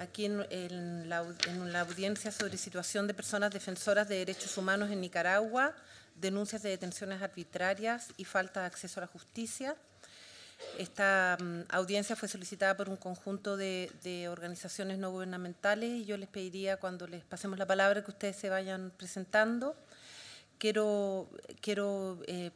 aquí en la audiencia sobre situación de personas defensoras de derechos humanos en Nicaragua, denuncias de detenciones arbitrarias y falta de acceso a la justicia. Esta audiencia fue solicitada por un conjunto de organizaciones no gubernamentales y yo les pediría, cuando les pasemos la palabra, que ustedes se vayan presentando. Quiero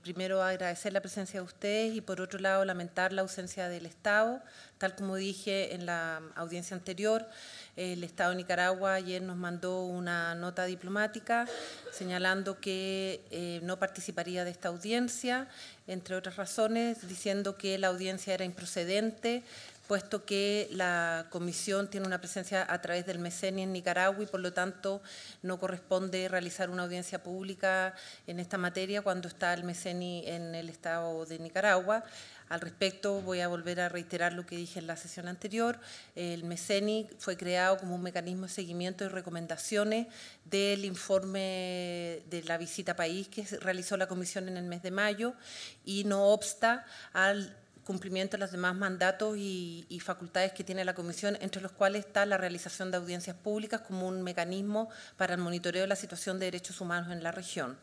primero agradecer la presencia de ustedes y, por otro lado, lamentar la ausencia del Estado. Tal como dije en la audiencia anterior, el Estado de Nicaragua ayer nos mandó una nota diplomática señalando que no participaría de esta audiencia, entre otras razones, diciendo que la audiencia era improcedente, puesto que la comisión tiene una presencia a través del MECENI en Nicaragua y por lo tanto no corresponde realizar una audiencia pública en esta materia cuando está el MECENI en el Estado de Nicaragua. Al respecto, voy a volver a reiterar lo que dije en la sesión anterior. El MECENI fue creado como un mecanismo de seguimiento y recomendaciones del informe de la visita a país que realizó la comisión en el mes de mayo y no obsta al cumplimiento de los demás mandatos y facultades que tiene la Comisión, entre los cuales está la realización de audiencias públicas como un mecanismo para el monitoreo de la situación de derechos humanos en la región.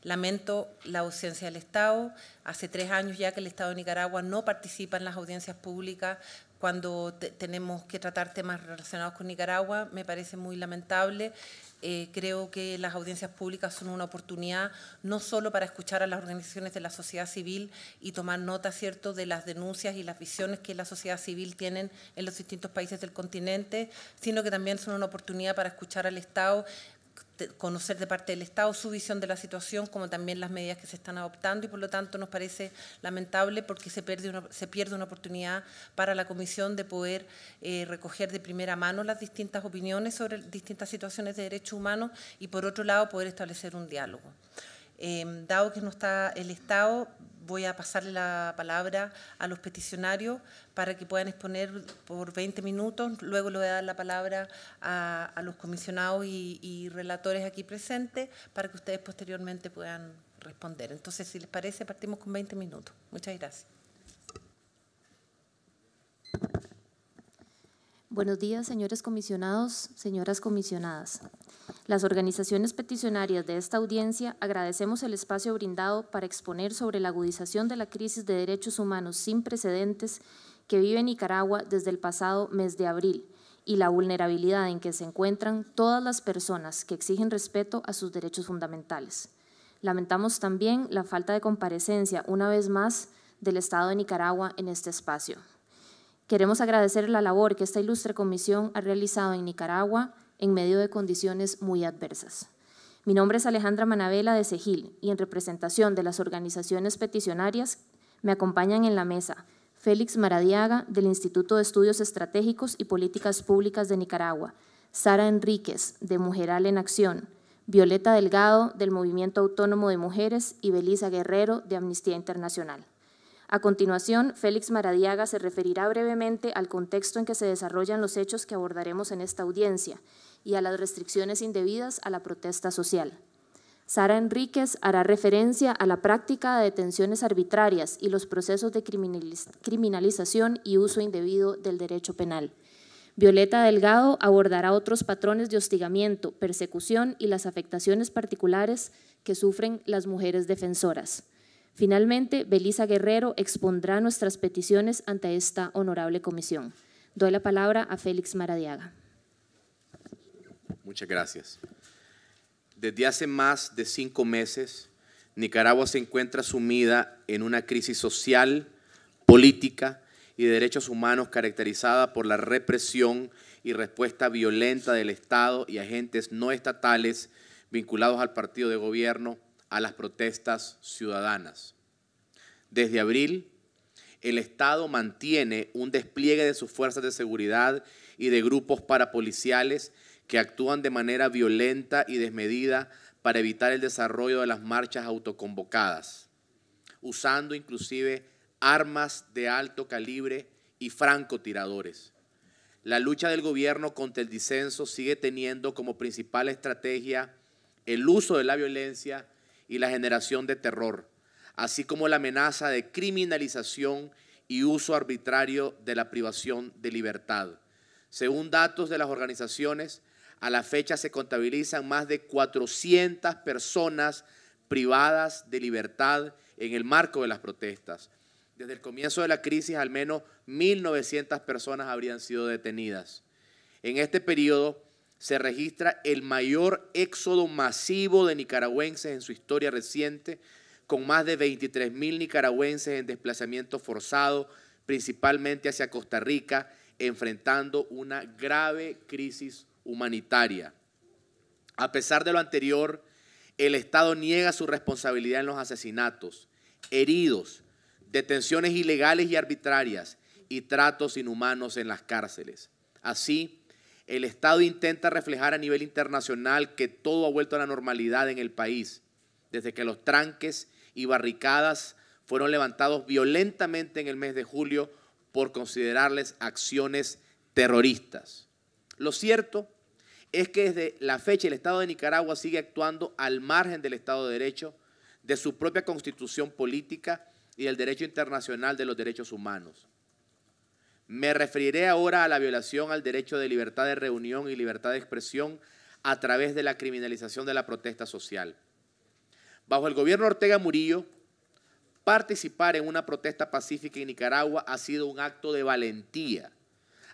Lamento la ausencia del Estado. Hace 3 años ya que el Estado de Nicaragua no participa en las audiencias públicas cuando tenemos que tratar temas relacionados con Nicaragua. Me parece muy lamentable. Creo que las audiencias públicas son una oportunidad no solo para escuchar a las organizaciones de la sociedad civil y tomar nota, ¿cierto?, de las denuncias y las visiones que la sociedad civil tienen en los distintos países del continente, sino que también son una oportunidad para escuchar al Estado, conocer de parte del Estado su visión de la situación, como también las medidas que se están adoptando, y por lo tanto nos parece lamentable porque se pierde una oportunidad para la Comisión de poder recoger de primera mano las distintas opiniones sobre distintas situaciones de derechos humanos y, por otro lado, poder establecer un diálogo. Dado que no está el Estado, voy a pasarle la palabra a los peticionarios para que puedan exponer por 20 minutos. Luego le voy a dar la palabra a los comisionados y relatores aquí presentes para que ustedes posteriormente puedan responder. Entonces, si les parece, partimos con 20 minutos. Muchas gracias. Buenos días, señores comisionados, señoras comisionadas. Las organizaciones peticionarias de esta audiencia agradecemos el espacio brindado para exponer sobre la agudización de la crisis de derechos humanos sin precedentes que vive Nicaragua desde el pasado mes de abril y la vulnerabilidad en que se encuentran todas las personas que exigen respeto a sus derechos fundamentales. Lamentamos también la falta de comparecencia, una vez más, del Estado de Nicaragua en este espacio. Queremos agradecer la labor que esta ilustre comisión ha realizado en Nicaragua en medio de condiciones muy adversas. Mi nombre es Alejandra Manabela de Cegil y en representación de las organizaciones peticionarias me acompañan en la mesa Félix Maradiaga del Instituto de Estudios Estratégicos y Políticas Públicas de Nicaragua, Sara Enríquez de Mujeral en Acción, Violeta Delgado del Movimiento Autónomo de Mujeres y Belisa Guerrero de Amnistía Internacional. A continuación, Félix Maradiaga se referirá brevemente al contexto en que se desarrollan los hechos que abordaremos en esta audiencia y a las restricciones indebidas a la protesta social. Sara Enríquez hará referencia a la práctica de detenciones arbitrarias y los procesos de criminalización y uso indebido del derecho penal. Violeta Delgado abordará otros patrones de hostigamiento, persecución y las afectaciones particulares que sufren las mujeres defensoras. Finalmente, Belisa Guerrero expondrá nuestras peticiones ante esta honorable comisión. Doy la palabra a Félix Maradiaga. Muchas gracias. Desde hace más de 5 meses, Nicaragua se encuentra sumida en una crisis social, política y de derechos humanos caracterizada por la represión y respuesta violenta del Estado y agentes no estatales vinculados al partido de gobierno a las protestas ciudadanas. Desde abril, el Estado mantiene un despliegue de sus fuerzas de seguridad y de grupos parapoliciales que actúan de manera violenta y desmedida para evitar el desarrollo de las marchas autoconvocadas, usando inclusive armas de alto calibre y francotiradores. La lucha del gobierno contra el disenso sigue teniendo como principal estrategia el uso de la violencia y la generación de terror, así como la amenaza de criminalización y uso arbitrario de la privación de libertad, Según datos de las organizaciones, a la fecha se contabilizan más de 400 personas privadas de libertad en el marco de las protestas. Desde el comienzo de la crisis, al menos 1.900 personas habrían sido detenidas. En este periodo se registra el mayor éxodo masivo de nicaragüenses en su historia reciente, con más de 23.000 nicaragüenses en desplazamiento forzado, principalmente hacia Costa Rica, enfrentando una grave crisis humanitaria. A pesar de lo anterior, el Estado niega su responsabilidad en los asesinatos, heridos, detenciones ilegales y arbitrarias y tratos inhumanos en las cárceles. Así, el Estado intenta reflejar a nivel internacional que todo ha vuelto a la normalidad en el país, desde que los tranques y barricadas fueron levantados violentamente en el mes de julio por considerarles acciones terroristas. Lo cierto es que desde la fecha el Estado de Nicaragua sigue actuando al margen del Estado de Derecho, de su propia constitución política y del derecho internacional de los derechos humanos. Me referiré ahora a la violación al derecho de libertad de reunión y libertad de expresión a través de la criminalización de la protesta social. Bajo el gobierno Ortega Murillo, participar en una protesta pacífica en Nicaragua ha sido un acto de valentía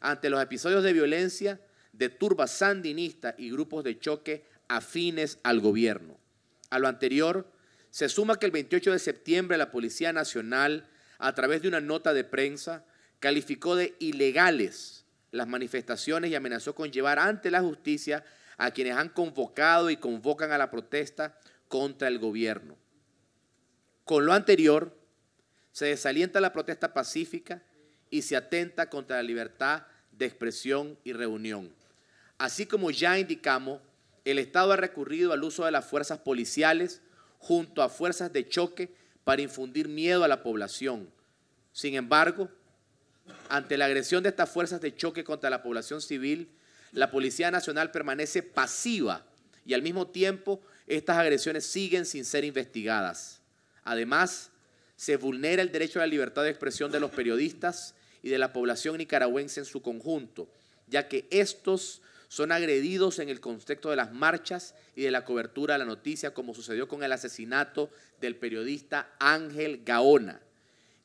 ante los episodios de violencia de turbas sandinistas y grupos de choque afines al gobierno. A lo anterior, se suma que el 28 de septiembre la Policía Nacional, a través de una nota de prensa, calificó de ilegales las manifestaciones y amenazó con llevar ante la justicia a quienes han convocado y convocan a la protesta contra el gobierno. Con lo anterior, se desalienta la protesta pacífica y se atenta contra la libertad de expresión y reunión. Así como ya indicamos, el Estado ha recurrido al uso de las fuerzas policiales junto a fuerzas de choque para infundir miedo a la población. Sin embargo, ante la agresión de estas fuerzas de choque contra la población civil, la Policía Nacional permanece pasiva y al mismo tiempo estas agresiones siguen sin ser investigadas. Además, se vulnera el derecho a la libertad de expresión de los periodistas y de la población nicaragüense en su conjunto, ya que estos son agredidos en el contexto de las marchas y de la cobertura de la noticia, como sucedió con el asesinato del periodista Ángel Gaona.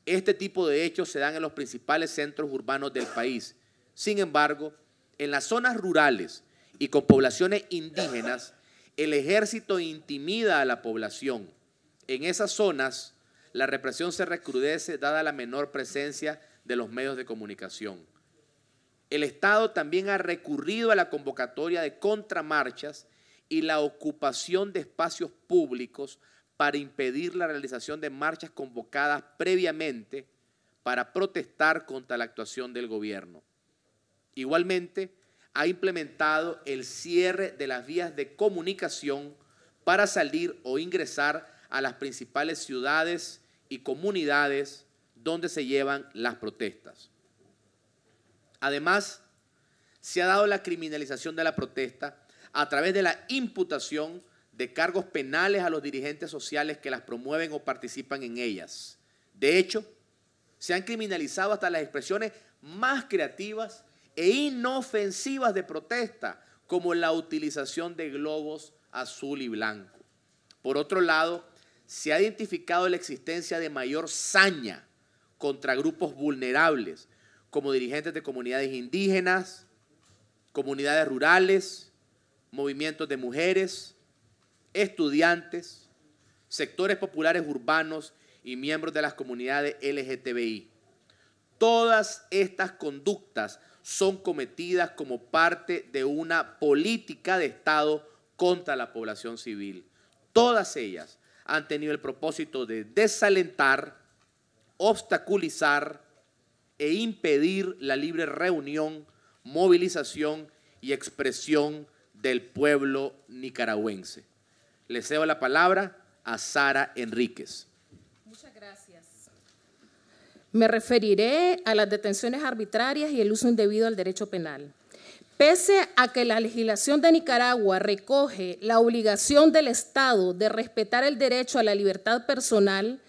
Este tipo de hechos se dan en los principales centros urbanos del país. Sin embargo, en las zonas rurales y con poblaciones indígenas, el ejército intimida a la población. En esas zonas, la represión se recrudece dada la menor presencia de los medios de comunicación. El Estado también ha recurrido a la convocatoria de contramarchas y la ocupación de espacios públicos para impedir la realización de marchas convocadas previamente para protestar contra la actuación del gobierno. Igualmente, ha implementado el cierre de las vías de comunicación para salir o ingresar a las principales ciudades y comunidades donde se llevan las protestas. Además, se ha dado la criminalización de la protesta a través de la imputación de cargos penales a los dirigentes sociales que las promueven o participan en ellas. De hecho, se han criminalizado hasta las expresiones más creativas e inofensivas de protesta, como la utilización de globos azul y blanco. Por otro lado, se ha identificado la existencia de mayor saña contra grupos vulnerables, como dirigentes de comunidades indígenas, comunidades rurales, movimientos de mujeres, estudiantes, sectores populares urbanos y miembros de las comunidades LGTBI. Todas estas conductas son cometidas como parte de una política de Estado contra la población civil. Todas ellas han tenido el propósito de desalentar, obstaculizar e impedir la libre reunión, movilización y expresión del pueblo nicaragüense. Le cedo la palabra a Sara Enríquez. Muchas gracias. Me referiré a las detenciones arbitrarias y el uso indebido del derecho penal. Pese a que la legislación de Nicaragua recoge la obligación del Estado de respetar el derecho a la libertad personal,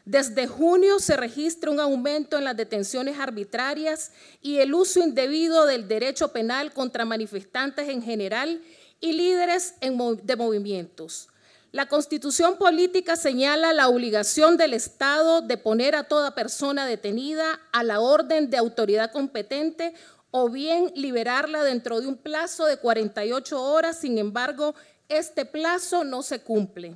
Desde junio se registra un aumento en las detenciones arbitrarias y el uso indebido del derecho penal contra manifestantes en general y líderes de movimientos. La Constitución política señala la obligación del Estado de poner a toda persona detenida a la orden de autoridad competente o bien liberarla dentro de un plazo de 48 horas. Sin embargo, este plazo no se cumple.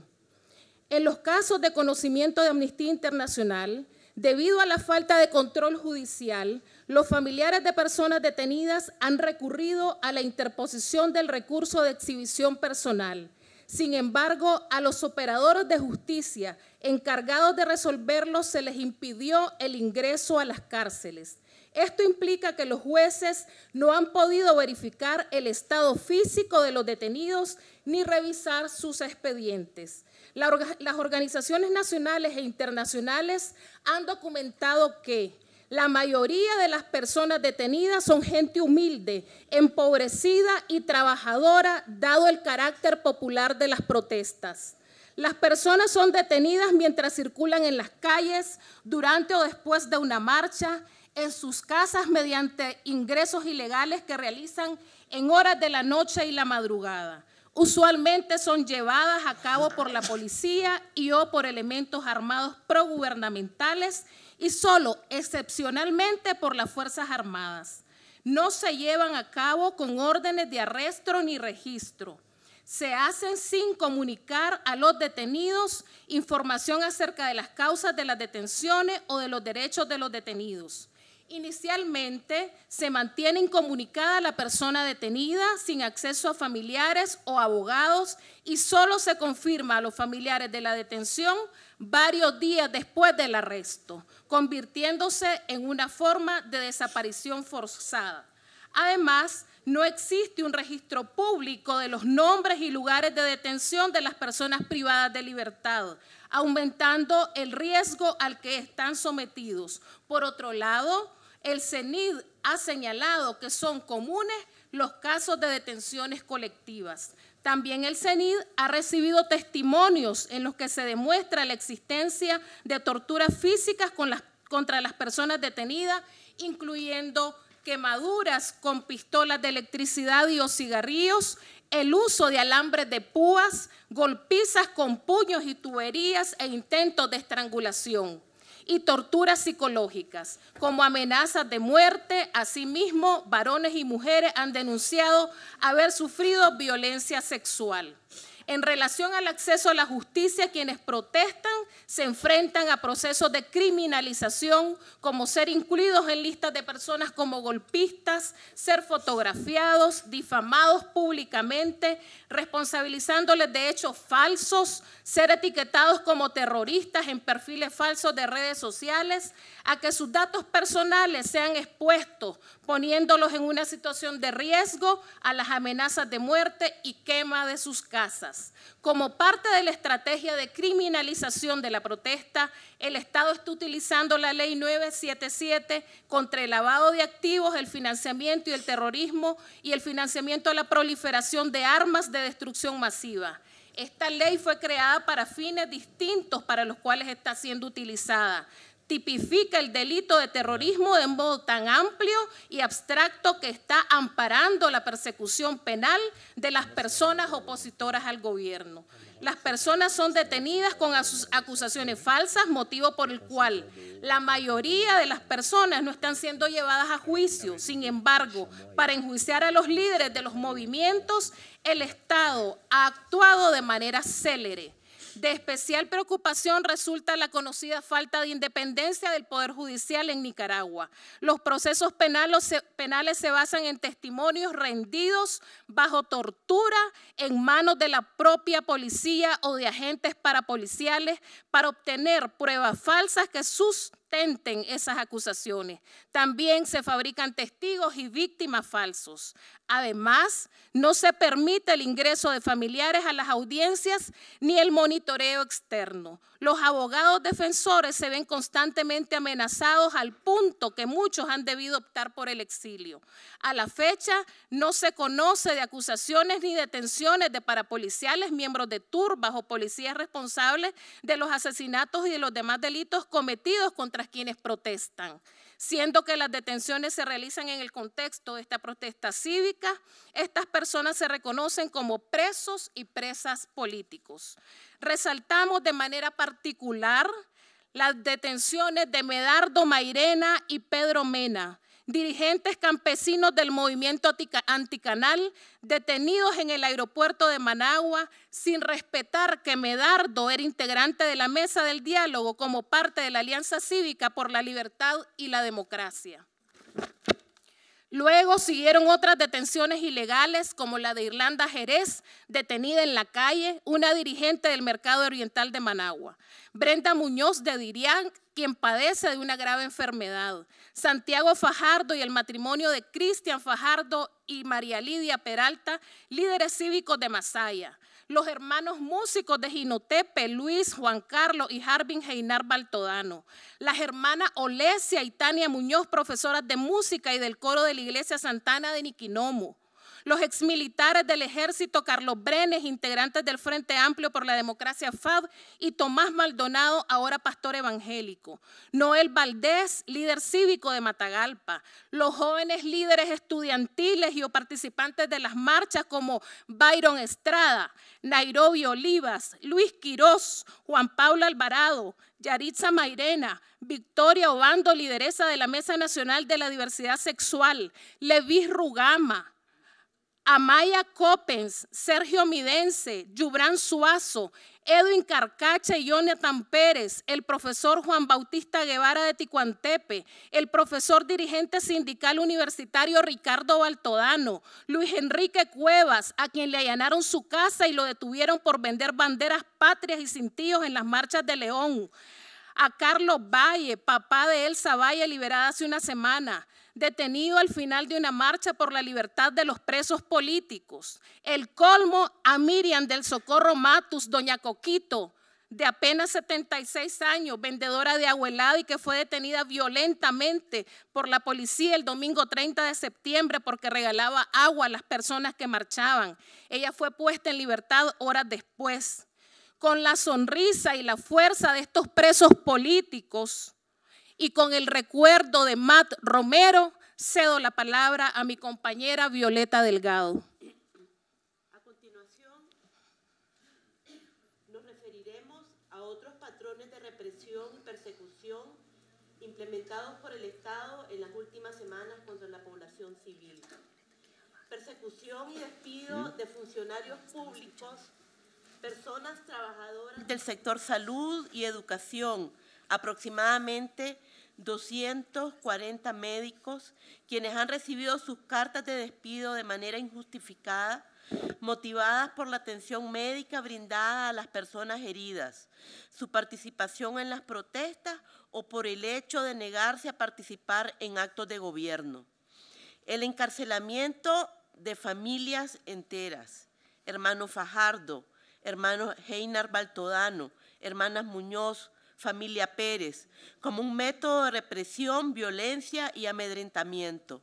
En los casos de conocimiento de Amnistía Internacional, debido a la falta de control judicial, los familiares de personas detenidas han recurrido a la interposición del recurso de exhibición personal. Sin embargo, a los operadores de justicia encargados de resolverlo se les impidió el ingreso a las cárceles. Esto implica que los jueces no han podido verificar el estado físico de los detenidos ni revisar sus expedientes. Las organizaciones nacionales e internacionales han documentado que la mayoría de las personas detenidas son gente humilde, empobrecida y trabajadora, dado el carácter popular de las protestas. Las personas son detenidas mientras circulan en las calles, durante o después de una marcha, en sus casas mediante ingresos ilegales que realizan en horas de la noche y la madrugada. Usualmente son llevadas a cabo por la policía y o por elementos armados progubernamentales y solo excepcionalmente por las Fuerzas Armadas. No se llevan a cabo con órdenes de arresto ni registro. Se hacen sin comunicar a los detenidos información acerca de las causas de las detenciones o de los derechos de los detenidos. Inicialmente, se mantiene incomunicada la persona detenida sin acceso a familiares o abogados y solo se confirma a los familiares de la detención varios días después del arresto, convirtiéndose en una forma de desaparición forzada. Además, no existe un registro público de los nombres y lugares de detención de las personas privadas de libertad, aumentando el riesgo al que están sometidos. Por otro lado, el CENID ha señalado que son comunes los casos de detenciones colectivas. También el CENID ha recibido testimonios en los que se demuestra la existencia de torturas físicas contra las personas detenidas, incluyendo quemaduras con pistolas de electricidad y o cigarrillos, el uso de alambres de púas, golpizas con puños y tuberías e intentos de estrangulación y torturas psicológicas, como amenazas de muerte. Asimismo, varones y mujeres han denunciado haber sufrido violencia sexual. En relación al acceso a la justicia, quienes protestan se enfrentan a procesos de criminalización, como ser incluidos en listas de personas como golpistas, ser fotografiados, difamados públicamente, responsabilizándoles de hechos falsos, ser etiquetados como terroristas en perfiles falsos de redes sociales, a que sus datos personales sean expuestos, poniéndolos en una situación de riesgo a las amenazas de muerte y quema de sus casas. Como parte de la estrategia de criminalización de la protesta, el Estado está utilizando la Ley 977 contra el lavado de activos, el financiamiento y el terrorismo y el financiamiento a la proliferación de armas de destrucción masiva. Esta ley fue creada para fines distintos para los cuales está siendo utilizada. Tipifica el delito de terrorismo de un modo tan amplio y abstracto que está amparando la persecución penal de las personas opositoras al gobierno. Las personas son detenidas con acusaciones falsas, motivo por el cual la mayoría de las personas no están siendo llevadas a juicio. Sin embargo, para enjuiciar a los líderes de los movimientos, el Estado ha actuado de manera célere. De especial preocupación resulta la conocida falta de independencia del Poder Judicial en Nicaragua. Los procesos penales se basan en testimonios rendidos bajo tortura en manos de la propia policía o de agentes parapoliciales para obtener pruebas falsas que sustenten esas acusaciones. También se fabrican testigos y víctimas falsos. Además, no se permite el ingreso de familiares a las audiencias ni el monitoreo externo. Los abogados defensores se ven constantemente amenazados al punto que muchos han debido optar por el exilio. A la fecha, no se conoce de acusaciones ni detenciones de parapoliciales, miembros de turbas o policías responsables de los asesinatos y de los demás delitos cometidos contra quienes protestan. Siendo que las detenciones se realizan en el contexto de esta protesta cívica, estas personas se reconocen como presos y presas políticos. Resaltamos de manera particular las detenciones de Medardo Mairena y Pedro Mena, dirigentes campesinos del movimiento anticanal, detenidos en el aeropuerto de Managua sin respetar que Medardo era integrante de la mesa del diálogo como parte de la Alianza Cívica por la Libertad y la Democracia. Luego siguieron otras detenciones ilegales como la de Irlanda Jerez, detenida en la calle, una dirigente del Mercado Oriental de Managua. Brenda Muñoz de Dirián, quien padece de una grave enfermedad. Santiago Fajardo y el matrimonio de Cristian Fajardo y María Lidia Peralta, líderes cívicos de Masaya. Los hermanos músicos de Jinotepe, Luis, Juan Carlos y Harvin Heinar Baltodano. Las hermanas Olesia y Tania Muñoz, profesoras de música y del coro de la Iglesia Santana de Niquinomo. Los exmilitares del Ejército Carlos Brenes, integrantes del Frente Amplio por la Democracia FAD, y Tomás Maldonado, ahora pastor evangélico. Noel Valdés, líder cívico de Matagalpa. Los jóvenes líderes estudiantiles y o participantes de las marchas como Byron Estrada, Nairobi Olivas, Luis Quirós, Juan Pablo Alvarado, Yaritza Mairena, Victoria Obando, lideresa de la Mesa Nacional de la Diversidad Sexual, Levis Rugama, Amaya Coppens, Sergio Midense, Yubran Suazo, Edwin Carcacha y Jonathan Pérez, el profesor Juan Bautista Guevara de Ticuantepe, el profesor dirigente sindical universitario Ricardo Baltodano, Luis Enrique Cuevas, a quien le allanaron su casa y lo detuvieron por vender banderas patrias y cintillos en las marchas de León, a Carlos Valle, papá de Elsa Valle, liberada hace una semana, detenido al final de una marcha por la libertad de los presos políticos. El colmo a Miriam del Socorro Matus, doña Coquito, de apenas 76 años, vendedora de agua helada y que fue detenida violentamente por la policía el domingo 30 de septiembre porque regalaba agua a las personas que marchaban. Ella fue puesta en libertad horas después. Con la sonrisa y la fuerza de estos presos políticos, y con el recuerdo de Matt Romero, cedo la palabra a mi compañera Violeta Delgado. A continuación, nos referiremos a otros patrones de represión y persecución implementados por el Estado en las últimas semanas contra la población civil. Persecución y despido de funcionarios públicos, personas trabajadoras del sector salud y educación, aproximadamente 240 médicos, quienes han recibido sus cartas de despido de manera injustificada, motivadas por la atención médica brindada a las personas heridas, su participación en las protestas o por el hecho de negarse a participar en actos de gobierno. El encarcelamiento de familias enteras, hermano Fajardo, hermano Heinar Baltodano, hermanas Muñoz, familia Pérez, como un método de represión, violencia y amedrentamiento.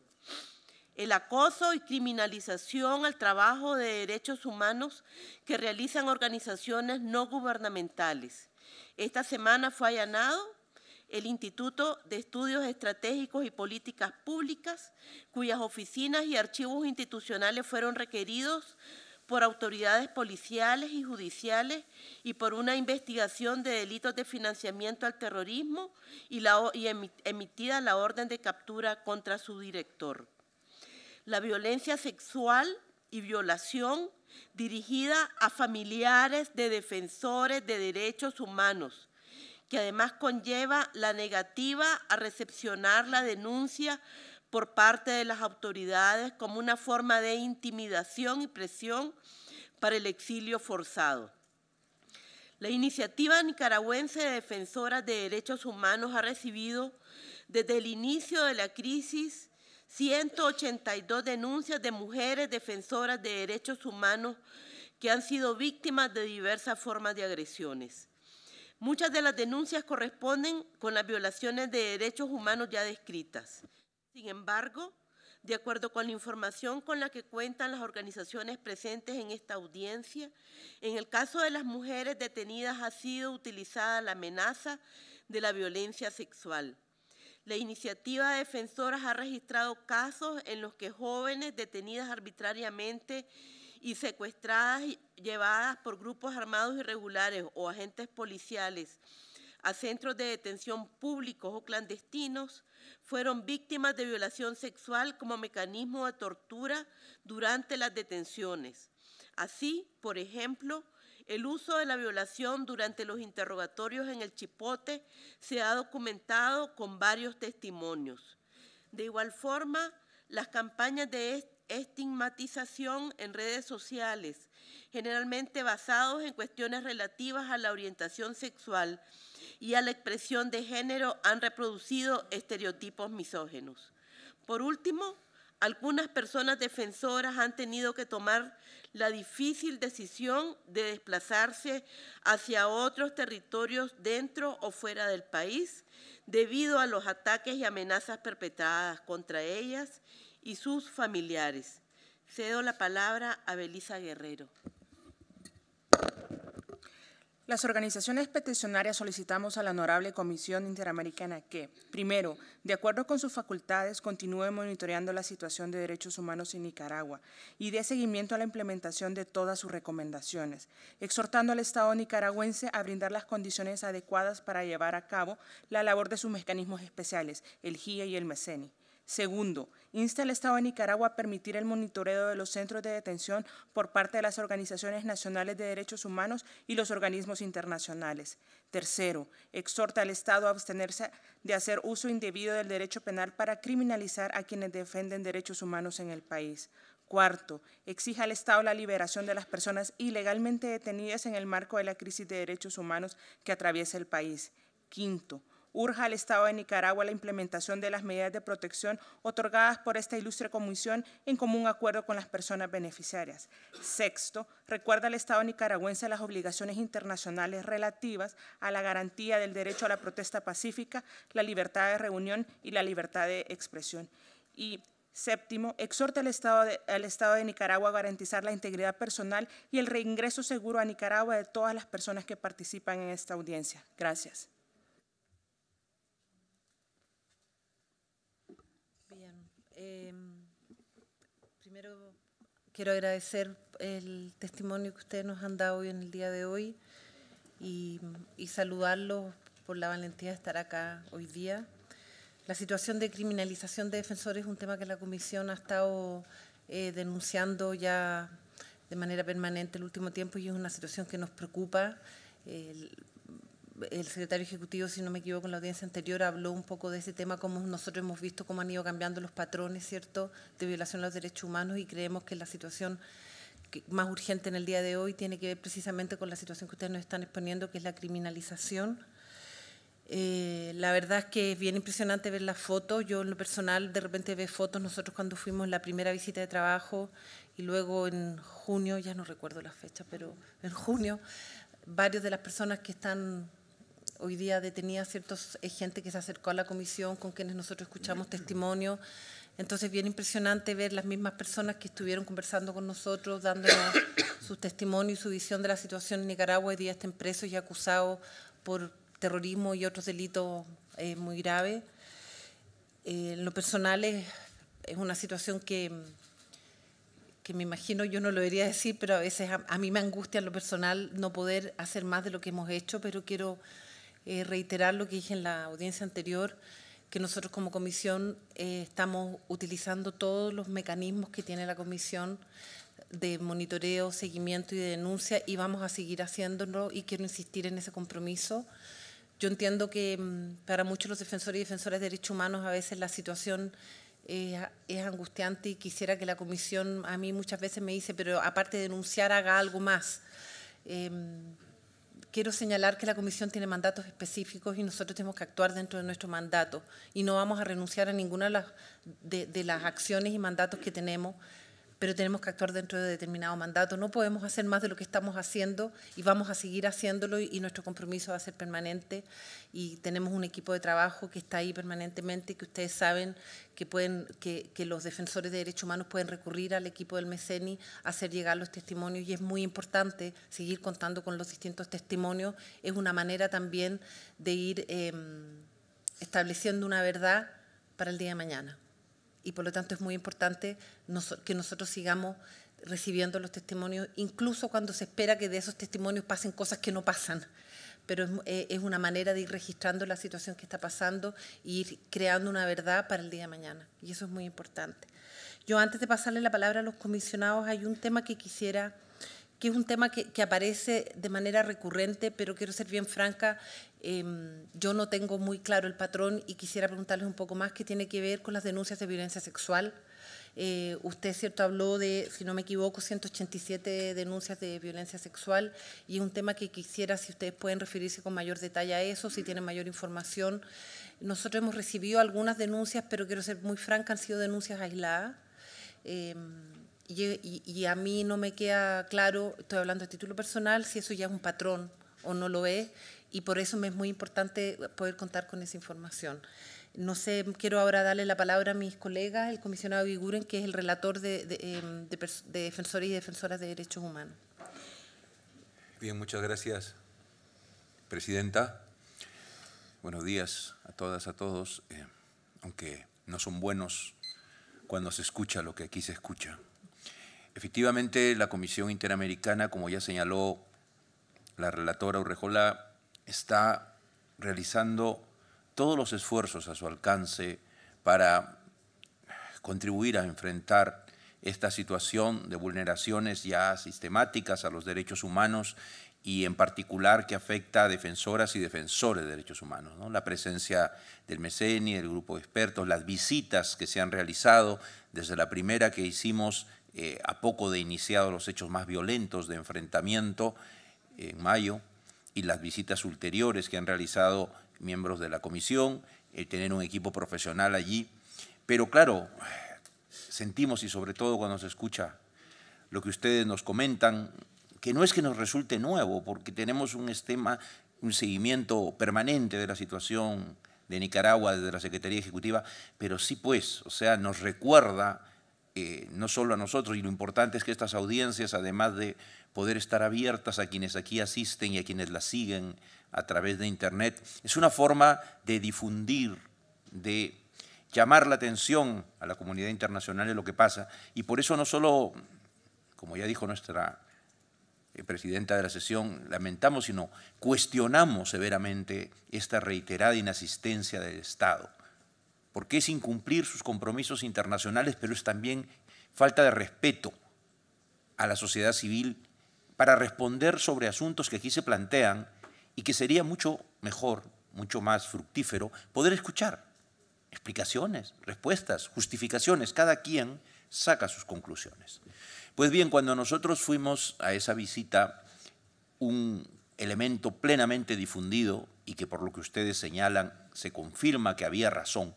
El acoso y criminalización al trabajo de derechos humanos que realizan organizaciones no gubernamentales. Esta semana fue allanado el Instituto de Estudios Estratégicos y Políticas Públicas, cuyas oficinas y archivos institucionales fueron requeridos por autoridades policiales y judiciales y por una investigación de delitos de financiamiento al terrorismo y emitida la orden de captura contra su director. La violencia sexual y violación dirigida a familiares de defensores de derechos humanos, que además conlleva la negativa a recepcionar la denuncia por parte de las autoridades como una forma de intimidación y presión para el exilio forzado. La iniciativa nicaragüense de defensoras de derechos humanos ha recibido desde el inicio de la crisis 182 denuncias de mujeres defensoras de derechos humanos que han sido víctimas de diversas formas de agresiones. Muchas de las denuncias corresponden con las violaciones de derechos humanos ya descritas. Sin embargo, de acuerdo con la información con la que cuentan las organizaciones presentes en esta audiencia, en el caso de las mujeres detenidas ha sido utilizada la amenaza de la violencia sexual. La iniciativa de defensoras ha registrado casos en los que jóvenes detenidas arbitrariamente y secuestradas y llevadas por grupos armados irregulares o agentes policiales a centros de detención públicos o clandestinos fueron víctimas de violación sexual como mecanismo de tortura durante las detenciones. Así, por ejemplo, el uso de la violación durante los interrogatorios en el Chipote se ha documentado con varios testimonios. De igual forma, las campañas de estigmatización en redes sociales, generalmente basados en cuestiones relativas a la orientación sexual y a la expresión de género, han reproducido estereotipos misóginos. Por último, algunas personas defensoras han tenido que tomar la difícil decisión de desplazarse hacia otros territorios dentro o fuera del país debido a los ataques y amenazas perpetradas contra ellas y sus familiares. Cedo la palabra a Belisa Guerrero. Las organizaciones peticionarias solicitamos a la Honorable Comisión Interamericana que, primero, de acuerdo con sus facultades, continúe monitoreando la situación de derechos humanos en Nicaragua y dé seguimiento a la implementación de todas sus recomendaciones, exhortando al Estado nicaragüense a brindar las condiciones adecuadas para llevar a cabo la labor de sus mecanismos especiales, el GIE y el MECENI. Segundo, insta al Estado de Nicaragua a permitir el monitoreo de los centros de detención por parte de las organizaciones nacionales de derechos humanos y los organismos internacionales. Tercero, exhorta al Estado a abstenerse de hacer uso indebido del derecho penal para criminalizar a quienes defienden derechos humanos en el país. Cuarto, exige al Estado la liberación de las personas ilegalmente detenidas en el marco de la crisis de derechos humanos que atraviesa el país. Quinto, urja al Estado de Nicaragua la implementación de las medidas de protección otorgadas por esta ilustre comisión en común acuerdo con las personas beneficiarias. Sexto, recuerda al Estado nicaragüense las obligaciones internacionales relativas a la garantía del derecho a la protesta pacífica, la libertad de reunión y la libertad de expresión. Y séptimo, exhorta al Estado de Nicaragua a garantizar la integridad personal y el reingreso seguro a Nicaragua de todas las personas que participan en esta audiencia. Gracias. Primero quiero agradecer el testimonio que ustedes nos han dado hoy en el día de hoy y saludarlos por la valentía de estar acá hoy día. La situación de criminalización de defensores es un tema que la Comisión ha estado denunciando ya de manera permanente el último tiempo y es una situación que nos preocupa. El secretario ejecutivo, si no me equivoco, en la audiencia anterior habló un poco de ese tema, como nosotros hemos visto cómo han ido cambiando los patrones, ¿cierto?, de violación de los derechos humanos y creemos que la situación más urgente en el día de hoy tiene que ver precisamente con la situación que ustedes nos están exponiendo, que es la criminalización. La verdad es que es bien impresionante ver las fotos. Yo en lo personal de repente veo fotos, nosotros cuando fuimos en la primera visita de trabajo y luego en junio, ya no recuerdo la fecha, pero en junio, varios de las personas que están hoy día detenidas, ciertos gente que se acercó a la comisión con quienes nosotros escuchamos testimonio. Entonces, bien impresionante ver las mismas personas que estuvieron conversando con nosotros, dándonos sus testimonios y su visión de la situación en Nicaragua. Hoy día están presos y acusados por terrorismo y otros delitos muy graves. En lo personal es una situación que me imagino, yo no lo debería decir, pero a veces a mí me angustia en lo personal no poder hacer más de lo que hemos hecho, pero quiero reiterar lo que dije en la audiencia anterior, que nosotros como comisión estamos utilizando todos los mecanismos que tiene la comisión de monitoreo, seguimiento y de denuncia y vamos a seguir haciéndolo y quiero insistir en ese compromiso. Yo entiendo que para muchos los defensores y defensoras de derechos humanos a veces la situación es angustiante y quisiera que la comisión, a mí muchas veces me dice, pero aparte de denunciar haga algo más. quiero señalar que la comisión tiene mandatos específicos y nosotros tenemos que actuar dentro de nuestro mandato y no vamos a renunciar a ninguna de las acciones y mandatos que tenemos, pero tenemos que actuar dentro de determinado mandato. No podemos hacer más de lo que estamos haciendo y vamos a seguir haciéndolo y nuestro compromiso va a ser permanente y tenemos un equipo de trabajo que está ahí permanentemente, que ustedes saben que los defensores de derechos humanos pueden recurrir al equipo del MECENI a hacer llegar los testimonios y es muy importante seguir contando con los distintos testimonios. Es una manera también de ir estableciendo una verdad para el día de mañana. Y por lo tanto es muy importante que nosotros sigamos recibiendo los testimonios, incluso cuando se espera que de esos testimonios pasen cosas que no pasan. Pero es una manera de ir registrando la situación que está pasando e ir creando una verdad para el día de mañana. Y eso es muy importante. Yo, antes de pasarle la palabra a los comisionados, hay un tema que quisiera, que es un tema que aparece de manera recurrente, pero quiero ser bien franca, yo no tengo muy claro el patrón y quisiera preguntarles un poco más, que tiene que ver con las denuncias de violencia sexual. Usted, cierto, habló de, si no me equivoco, 187 denuncias de violencia sexual y es un tema que quisiera, si ustedes pueden referirse con mayor detalle a eso, si tienen mayor información. Nosotros hemos recibido algunas denuncias, pero quiero ser muy franca, han sido denuncias aisladas. Y a mí no me queda claro, estoy hablando a título personal, si eso ya es un patrón o no lo es, y por eso me es muy importante poder contar con esa información. No sé, quiero ahora darle la palabra a mis colegas, el comisionado Eguiguren, que es el relator de defensores y defensoras de derechos humanos. Bien, muchas gracias, Presidenta. Buenos días a todas, a todos, aunque no son buenos cuando se escucha lo que aquí se escucha. Efectivamente, la Comisión Interamericana, como ya señaló la relatora Urrejola, está realizando todos los esfuerzos a su alcance para contribuir a enfrentar esta situación de vulneraciones ya sistemáticas a los derechos humanos y en particular que afecta a defensoras y defensores de derechos humanos, ¿no? La presencia del MECENI, del grupo de expertos, las visitas que se han realizado, desde la primera que hicimos a poco de iniciado los hechos más violentos de enfrentamiento en mayo, y las visitas ulteriores que han realizado miembros de la comisión, tener un equipo profesional allí. Pero claro, sentimos, y sobre todo cuando se escucha lo que ustedes nos comentan, que no es que nos resulte nuevo, porque tenemos un seguimiento permanente de la situación de Nicaragua desde la Secretaría Ejecutiva, pero sí pues, o sea, nos recuerda no solo a nosotros, y lo importante es que estas audiencias, además de poder estar abiertas a quienes aquí asisten y a quienes las siguen a través de Internet, es una forma de difundir, de llamar la atención a la comunidad internacional de lo que pasa, y por eso no solo, como ya dijo nuestra presidenta de la sesión, lamentamos, sino cuestionamos severamente esta reiterada inasistencia del Estado, porque es incumplir sus compromisos internacionales, pero es también falta de respeto a la sociedad civil para responder sobre asuntos que aquí se plantean y que sería mucho mejor, mucho más fructífero poder escuchar explicaciones, respuestas, justificaciones. Cada quien saca sus conclusiones. Pues bien, cuando nosotros fuimos a esa visita, un elemento plenamente difundido y que por lo que ustedes señalan se confirma que había razón,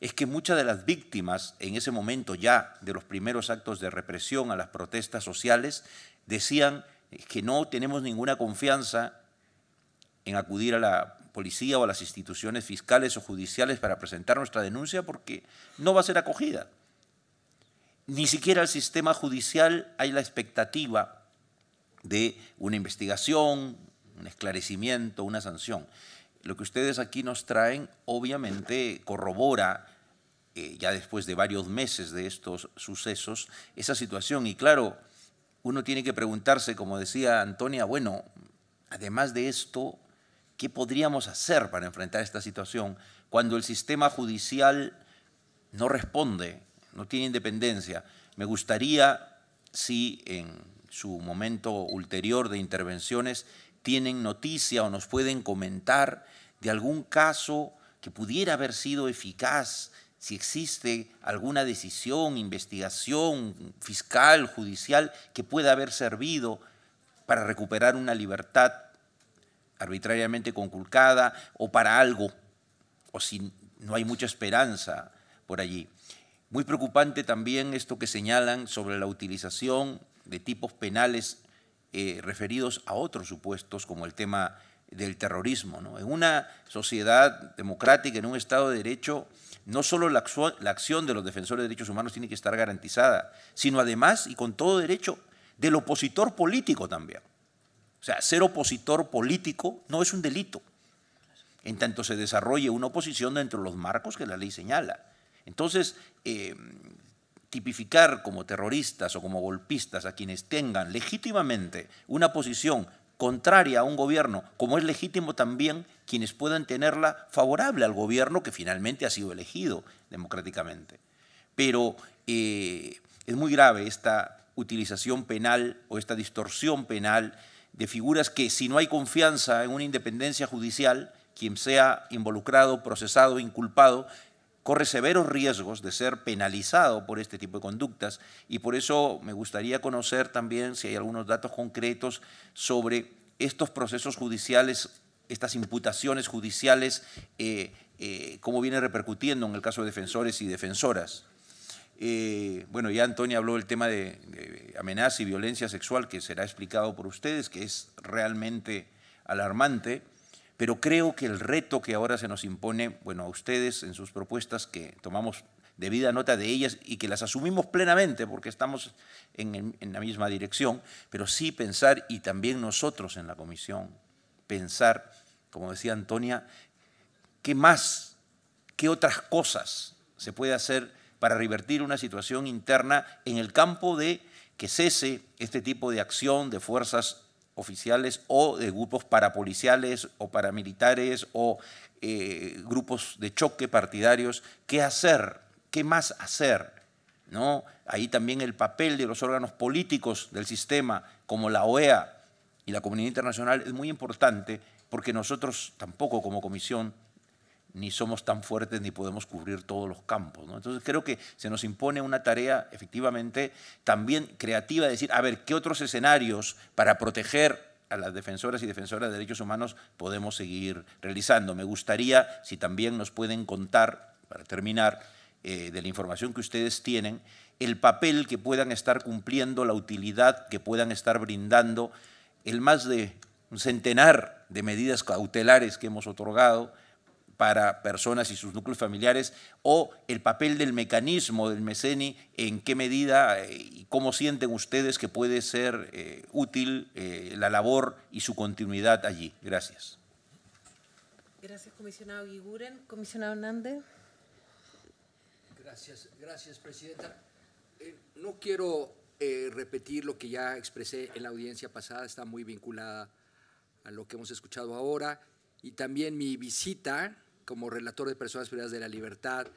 es que muchas de las víctimas en ese momento ya de los primeros actos de represión a las protestas sociales decían que no tenemos ninguna confianza en acudir a la policía o a las instituciones fiscales o judiciales para presentar nuestra denuncia porque no va a ser acogida. Ni siquiera el sistema judicial hay la expectativa de una investigación, un esclarecimiento, una sanción. Lo que ustedes aquí nos traen obviamente corrobora, ya después de varios meses de estos sucesos, esa situación. Y claro, uno tiene que preguntarse, como decía Antonia, bueno, además de esto, ¿qué podríamos hacer para enfrentar esta situación cuando el sistema judicial no responde, no tiene independencia? Me gustaría, si en su momento ulterior de intervenciones tienen noticia o nos pueden comentar de algún caso que pudiera haber sido eficaz, si existe alguna decisión, investigación fiscal, judicial, que pueda haber servido para recuperar una libertad arbitrariamente conculcada o para algo, o si no hay mucha esperanza por allí. Muy preocupante también esto que señalan sobre la utilización de tipos penales referidos a otros supuestos, como el tema del terrorismo, ¿no? En una sociedad democrática, en un Estado de Derecho, no solo la acción de los defensores de derechos humanos tiene que estar garantizada, sino además, y con todo derecho, del opositor político también. O sea, ser opositor político no es un delito, en tanto se desarrolle una oposición dentro de los marcos que la ley señala. Entonces, tipificar como terroristas o como golpistas a quienes tengan legítimamente una posición contraria a un gobierno, como es legítimo también quienes puedan tenerla favorable al gobierno que finalmente ha sido elegido democráticamente. Pero es muy grave esta utilización penal o esta distorsión penal de figuras que, si no hay confianza en una independencia judicial, quien sea involucrado, procesado, inculpado, corre severos riesgos de ser penalizado por este tipo de conductas, y por eso me gustaría conocer también si hay algunos datos concretos sobre estos procesos judiciales, estas imputaciones judiciales, cómo viene repercutiendo en el caso de defensores y defensoras. Bueno, ya Antonia habló del tema de amenaza y violencia sexual, que será explicado por ustedes, que es realmente alarmante. Pero creo que el reto que ahora se nos impone, bueno, a ustedes en sus propuestas, que tomamos debida nota de ellas y que las asumimos plenamente porque estamos en la misma dirección, pero sí pensar, y también nosotros en la comisión, pensar, como decía Antonia, qué más, qué otras cosas se puede hacer para revertir una situación interna en el campo de que cese este tipo de acción de fuerzas oficiales o de grupos parapoliciales o paramilitares o grupos de choque partidarios. ¿Qué hacer? ¿Qué más hacer? ¿No? Ahí también el papel de los órganos políticos del sistema, como la OEA y la comunidad internacional, es muy importante, porque nosotros tampoco como comisión ni somos tan fuertes ni podemos cubrir todos los campos, ¿no? Entonces creo que se nos impone una tarea efectivamente también creativa de decir, a ver, ¿qué otros escenarios para proteger a las defensoras y defensoras de derechos humanos podemos seguir realizando? Me gustaría, si también nos pueden contar, para terminar, de la información que ustedes tienen, el papel que puedan estar cumpliendo, la utilidad que puedan estar brindando, el más de un centenar de medidas cautelares que hemos otorgado para personas y sus núcleos familiares, o el papel del mecanismo del MECENI, en qué medida y cómo sienten ustedes que puede ser útil la labor y su continuidad allí. Gracias. Gracias, comisionado Eguiguren. Comisionado Hernández. Gracias, presidenta. No quiero repetir lo que ya expresé en la audiencia pasada, está muy vinculada a lo que hemos escuchado ahora, y también mi visita como relator de personas privadas de la libertad,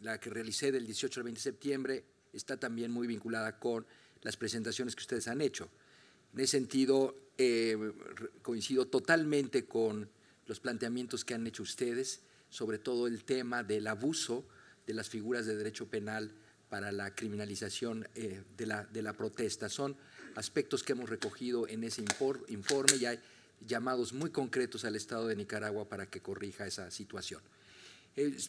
la que realicé del 18 al 20 de septiembre, está también muy vinculada con las presentaciones que ustedes han hecho. En ese sentido, coincido totalmente con los planteamientos que han hecho ustedes, sobre todo el tema del abuso de las figuras de derecho penal para la criminalización de la protesta. Son aspectos que hemos recogido en ese informe, y hay llamados muy concretos al Estado de Nicaragua para que corrija esa situación.